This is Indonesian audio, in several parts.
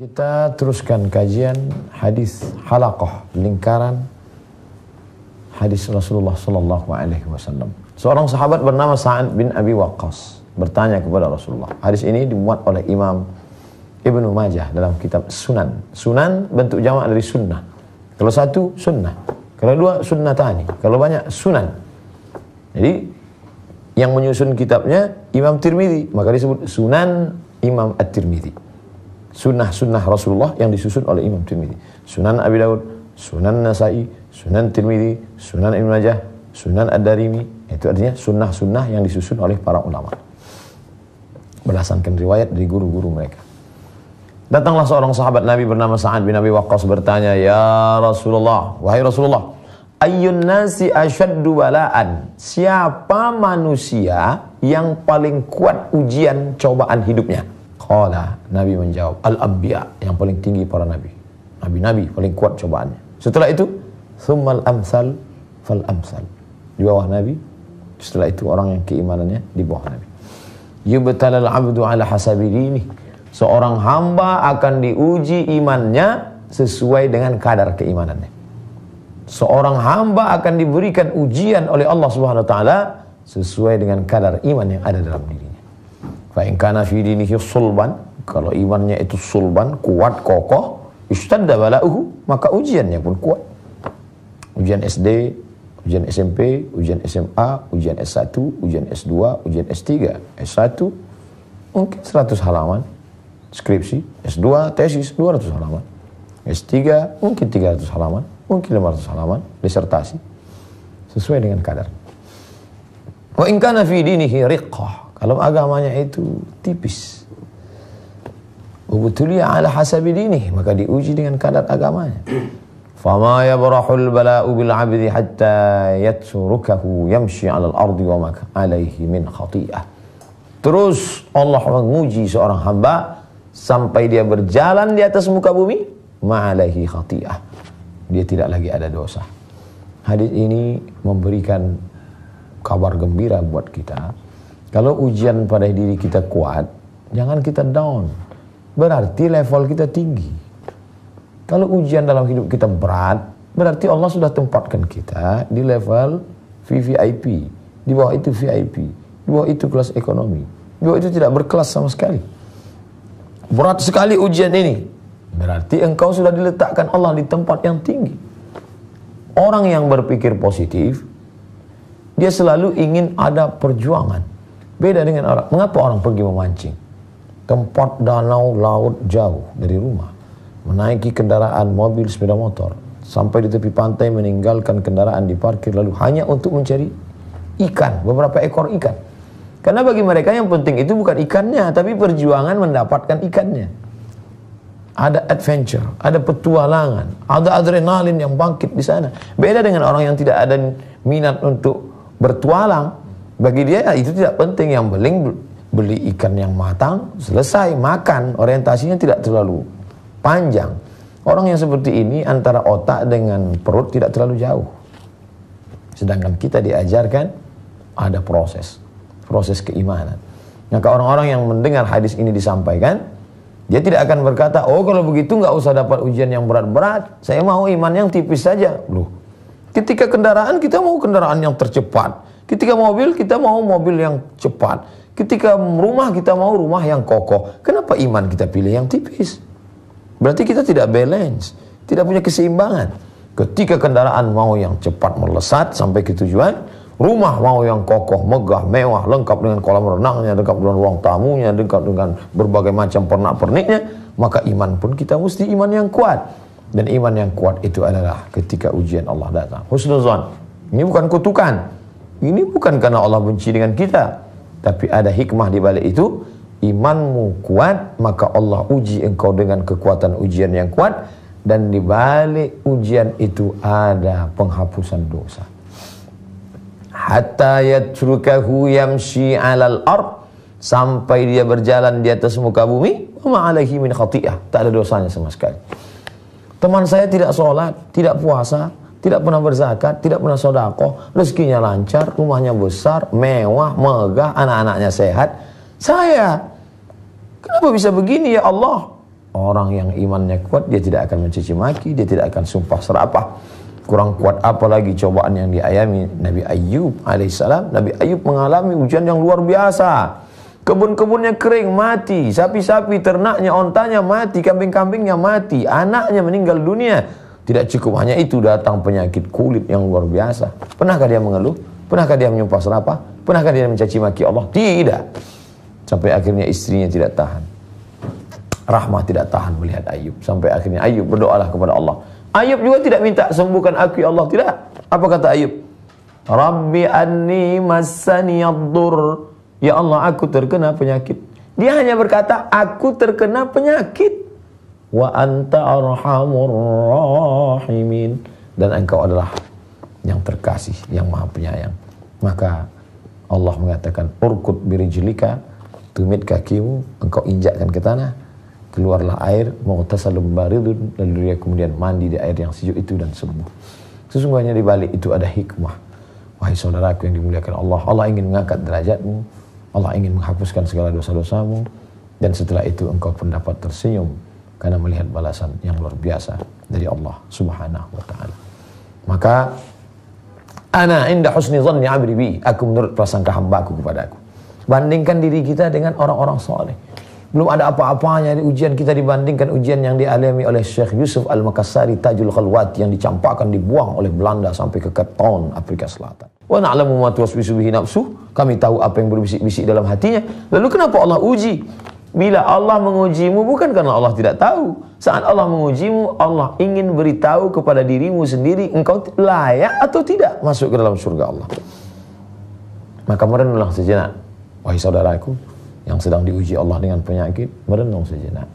Kita teruskan kajian hadis halaqah, lingkaran hadis Rasulullah sallallahu alaihi wasallam. Seorang sahabat bernama Sa'ad bin Abi Waqqas bertanya kepada Rasulullah. Hadis ini dimuat oleh Imam Ibnu Majah dalam kitab Sunan. Sunan bentuk jamak dari sunnah. Kalau satu sunnah, kalau dua sunnatani, kalau banyak sunan. Jadi yang menyusun kitabnya Imam Tirmidzi, maka disebut Sunan Imam At-Tirmidzi. Sunnah-sunnah Rasulullah yang disusun oleh Imam Tirmidzi. Sunan Abi Daud, Sunan Nasai, Sunan Tirmidzi, Sunan Ibnu Majah, Sunan Ad-Darimi. Itu artinya sunnah-sunnah yang disusun oleh para ulama berdasarkan riwayat dari guru-guru mereka. Datanglah seorang sahabat Nabi bernama Sa'ad bin Abi Waqqas bertanya, "Ya Rasulullah, wahai Rasulullah, ayyun nasi asyaddu bala'an?" Siapa manusia yang paling kuat ujian cobaan hidupnya? Qala, Nabi menjawab, al-anbiya, yang paling tinggi para nabi. Nabi-nabi paling kuat cobaannya. Setelah itu, thummal amsal fal amsal. Di bawah Nabi, setelah itu orang yang keimanannya di bawah Nabi. Yubtalal abdu ala hasabi dinih. Seorang hamba akan diuji imannya sesuai dengan kadar keimanannya. Seorang hamba akan diberikan ujian oleh Allah Subhanahu wa taala sesuai dengan kadar iman yang ada dalam dirinya. Fa in kana fi dinihi sulban, kalau imannya itu sulban, kuat, kokoh, istadda bala'uhu, maka ujiannya pun kuat. Ujian SD, ujian SMP, ujian SMA, ujian S1, ujian S2, ujian S3, S1 mungkin 100 halaman skripsi, S2 tesis 200 halaman, S3 mungkin 300 halaman, mungkin 500 halaman disertasi, sesuai dengan kadar. Wa in kana fi dinihi riqqah, kalau agamanya itu tipis, ubtuliya ala hasabi dinih, maka diuji dengan kadar agamanya. Fama yabrahul bala'u bil 'abdi hatta yatrukahu yamshi 'alal ardi wa ma alaihi min khati'ah. Terus Allah menguji seorang hamba sampai dia berjalan di atas muka bumi, ma alaihi khati'ah, dia tidak lagi ada dosa. Hadis ini memberikan kabar gembira buat kita. Kalau ujian pada diri kita kuat, jangan kita down. Berarti level kita tinggi. Kalau ujian dalam hidup kita berat, berarti Allah sudah tempatkan kita di level VVIP. Di bawah itu VIP. Di bawah itu kelas ekonomi. Di bawah itu tidak berkelas sama sekali. Berat sekali ujian ini. Berarti engkau sudah diletakkan Allah di tempat yang tinggi. Orang yang berpikir positif, dia selalu ingin ada perjuangan. Beda dengan orang. Mengapa orang pergi memancing? Tempat danau, laut jauh dari rumah. Menaiki kendaraan, mobil, sepeda motor. Sampai di tepi pantai meninggalkan kendaraan di parkir lalu hanya untuk mencari ikan. Beberapa ekor ikan. Karena bagi mereka yang penting itu bukan ikannya, tapi perjuangan mendapatkan ikannya. Ada adventure, ada petualangan, ada adrenalin yang bangkit di sana. Beda dengan orang yang tidak ada minat untuk bertualang. Bagi dia itu tidak penting, yang penting beli ikan yang matang, selesai makan, orientasinya tidak terlalu panjang. Orang yang seperti ini antara otak dengan perut tidak terlalu jauh. Sedangkan kita diajarkan ada proses keimanan. Maka orang-orang yang mendengar hadis ini disampaikan, dia tidak akan berkata, oh kalau begitu nggak usah dapat ujian yang berat-berat, saya mau iman yang tipis saja. Loh, ketika kendaraan kita mau kendaraan yang tercepat. Ketika mobil, kita mau mobil yang cepat. Ketika rumah, kita mau rumah yang kokoh. Kenapa iman kita pilih yang tipis? Berarti kita tidak balance, tidak punya keseimbangan. Ketika kendaraan mau yang cepat melesat sampai ke tujuan, rumah mau yang kokoh, megah, mewah, lengkap dengan kolam renangnya, lengkap dengan ruang tamunya, lengkap dengan berbagai macam pernak-perniknya, maka iman pun kita mesti iman yang kuat. Dan iman yang kuat itu adalah ketika ujian Allah datang. Husnuzan. Ini bukan kutukan. Ini bukan karena Allah benci dengan kita, tapi ada hikmah di balik itu. Imanmu kuat, maka Allah uji engkau dengan kekuatan ujian yang kuat, dan di balik ujian itu ada penghapusan dosa. Hatta yatrukahu yamshi 'alal ard, sampai dia berjalan di atas muka bumi, wa ma alaihi min khati'ah, tak ada dosanya sama sekali. Teman saya tidak sholat, tidak puasa, tidak pernah berzakat, tidak pernah sedekah, rezekinya lancar, rumahnya besar, mewah, megah, anak-anaknya sehat. Saya, kenapa bisa begini ya Allah? Orang yang imannya kuat, dia tidak akan mencaci maki, dia tidak akan sumpah serapah. Kurang kuat apalagi cobaan yang dialami Nabi Ayub alaihissalam. Nabi Ayub mengalami ujian yang luar biasa. Kebun-kebunnya kering, mati. Sapi-sapi, ternaknya, ontanya mati. Kambing-kambingnya mati. Anaknya meninggal dunia. Tidak cukup hanya itu, datang penyakit kulit yang luar biasa. Pernahkah dia mengeluh? Pernahkah dia menyumpah serapah? Pernahkah dia mencaci maki Allah? Tidak. Sampai akhirnya istrinya tidak tahan. Rahmah tidak tahan melihat Ayub. Sampai akhirnya Ayub berdoalah kepada Allah. Ayub juga tidak minta sembuhkan aku ya Allah. Tidak. Apa kata Ayub? Rabbi anni massani ad-dur. Ya Allah, aku terkena penyakit. Dia hanya berkata, aku terkena penyakit. Wa anta arhamur rahimin. Dan engkau adalah yang terkasih, yang maha penyayang. Maka Allah mengatakan, urkut birijlika, tumit kakimu, engkau injakkan ke tanah. Keluarlah air, mughtasalun baridun, lalu dia kemudian mandi di air yang sejuk itu dan sembuh. Sesungguhnya di balik itu ada hikmah. Wahai saudaraku yang dimuliakan Allah, Allah ingin mengangkat derajatmu, Allah ingin menghapuskan segala dosa-dosamu, dan setelah itu engkau pun dapat tersenyum karena melihat balasan yang luar biasa dari Allah Subhanahu wa taala. Maka ana inda husni dhanni 'abdi bi, aku menurut prasangka hambaku kepadaku. Bandingkan diri kita dengan orang-orang saleh. Belum ada apa-apanya di ujian kita dibandingkan ujian yang dialami oleh Syekh Yusuf Al-Makassari Tajul Khalwati yang dicampakkan, dibuang oleh Belanda sampai ke Cape Town, Afrika Selatan. Wa na'lamu ma tuwaswisu bihi nafsuh, kami tahu apa yang berbisik-bisik dalam hatinya. Lalu kenapa Allah uji? Bila Allah mengujimu bukan karena Allah tidak tahu. Saat Allah mengujimu, Allah ingin beritahu kepada dirimu sendiri engkau layak atau tidak masuk ke dalam surga Allah. Maka merenunglah sejenak, wahai saudaraku yang sedang diuji Allah dengan penyakit, merenung sejenak.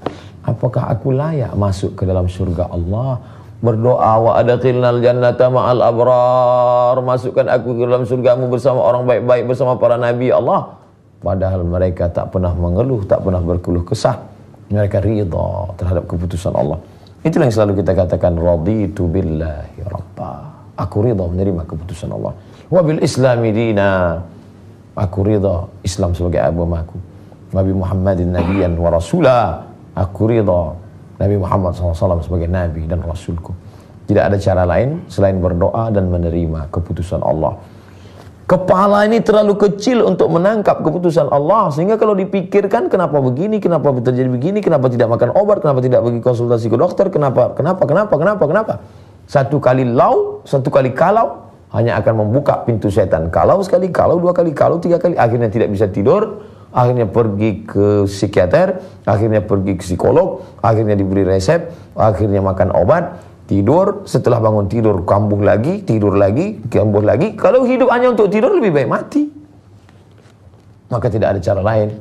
Apakah aku layak masuk ke dalam surga Allah? Berdoa, wa adkhilnal jannata ma'al abrar, masukkan aku ke dalam surgamu bersama orang baik-baik, bersama para nabi Allah. Padahal mereka tak pernah mengeluh, tak pernah berkeluh kesah. Mereka ridha terhadap keputusan Allah. Itulah yang selalu kita katakan, raditu billahi rabba. Aku ridha menerima keputusan Allah. Wa bil islami dina. Aku ridha Islam sebagai agamaku. Nabi Muhammadin Nabiyan wa Rasulah. Aku ridha Nabi Muhammad SAW sebagai Nabi dan Rasulku. Tidak ada cara lain selain berdoa dan menerima keputusan Allah. Kepala ini terlalu kecil untuk menangkap keputusan Allah. Sehingga kalau dipikirkan kenapa begini, kenapa terjadi begini, kenapa tidak makan obat, kenapa tidak pergi konsultasi ke dokter, kenapa. Satu kali kalau hanya akan membuka pintu setan. Kalau sekali, kalau dua kali, kalau tiga kali, akhirnya tidak bisa tidur. Akhirnya pergi ke psikiater, akhirnya pergi ke psikolog, akhirnya diberi resep, akhirnya makan obat, tidur, setelah bangun tidur kambuh lagi, tidur lagi, kambuh lagi. Kalau hidup hanya untuk tidur lebih baik mati. Maka tidak ada cara lain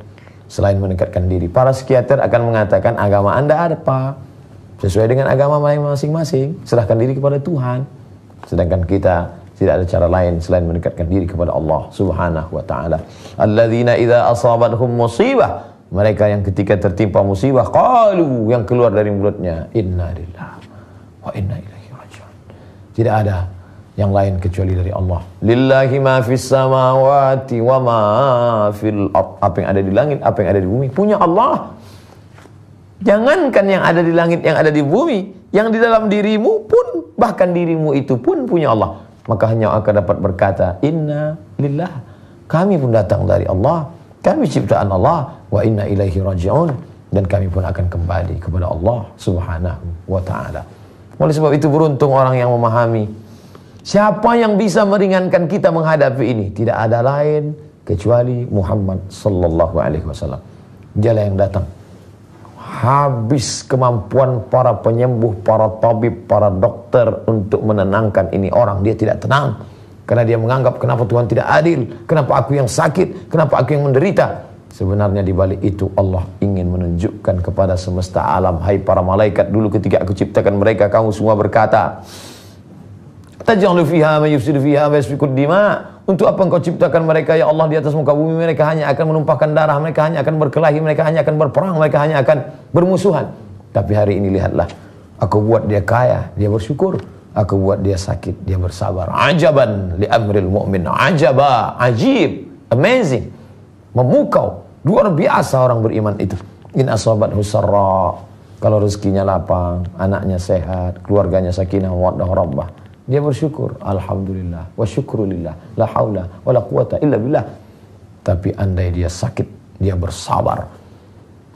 selain meningkatkan diri. Para psikiater akan mengatakan agama Anda ada apa? Sesuai dengan agama masing-masing, serahkan diri kepada Tuhan. Sedangkan kita tidak ada cara lain selain meningkatkan diri kepada Allah Subhanahu wa taala. Alladzina idza asabathum musibah, mereka yang ketika tertimpa musibah qalu, yang keluar dari mulutnya, inna lillahi wa inna ilaihi raji'un. Tidak ada yang lain kecuali dari Allah. Lillahi ma fis samawati wa ma fil ardh. Apa yang ada di langit, apa yang ada di bumi punya Allah. Jangankan yang ada di langit, yang ada di bumi, yang di dalam dirimu pun, bahkan dirimu itu pun punya Allah. Maka hanya akan dapat berkata, inna lillah, kami pun datang dari Allah, kami ciptaan Allah, wa inna ilaihi raji'un, dan kami pun akan kembali kepada Allah Subhanahu wa ta'ala. Oleh sebab itu beruntung orang yang memahami siapa yang bisa meringankan kita menghadapi ini. Tidak ada lain kecuali Muhammad sallallahu alaihi wasallam. Dialah yang datang. Habis kemampuan para penyembuh, para tabib, para dokter untuk menenangkan ini orang. Dia tidak tenang karena dia menganggap kenapa Tuhan tidak adil, kenapa aku yang sakit, kenapa aku yang menderita. Sebenarnya di balik itu Allah ingin menunjukkan kepada semesta alam, hai para malaikat, dulu ketika aku ciptakan mereka kamu semua berkata, taj'alu fiha ma yufsidu fiha wa yasfiku dima. Untuk apa engkau ciptakan mereka ya Allah di atas muka bumi? Mereka hanya akan menumpahkan darah, mereka hanya akan berkelahi, mereka hanya akan berperang, mereka hanya akan bermusuhan. Tapi hari ini lihatlah, aku buat dia kaya, dia bersyukur. Aku buat dia sakit, dia bersabar. Ajaban li amril mu'min. Ajaba, ajib, amazing, memukau, luar biasa orang beriman itu. In asabathu sarra, Kalau rezekinya lapang, anaknya sehat, keluarganya sakinah mawaddah warahmah, dia bersyukur, alhamdulillah, wa syukrulillah, la haula wa la quwata illa billah. Tapi andai dia sakit, dia bersabar.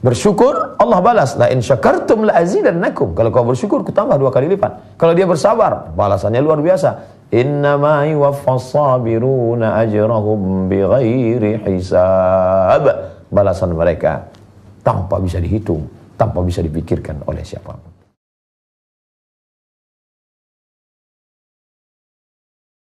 Bersyukur, Allah balas, la in syakartum la azidannakum. Kalau kau bersyukur, ku tambah 2 kali lipat. Kalau dia bersabar, balasannya luar biasa. Innama yuwaffas sabiruna ajrahum bighairi hisab. Balasan mereka tanpa bisa dihitung, tanpa bisa dipikirkan oleh siapapun.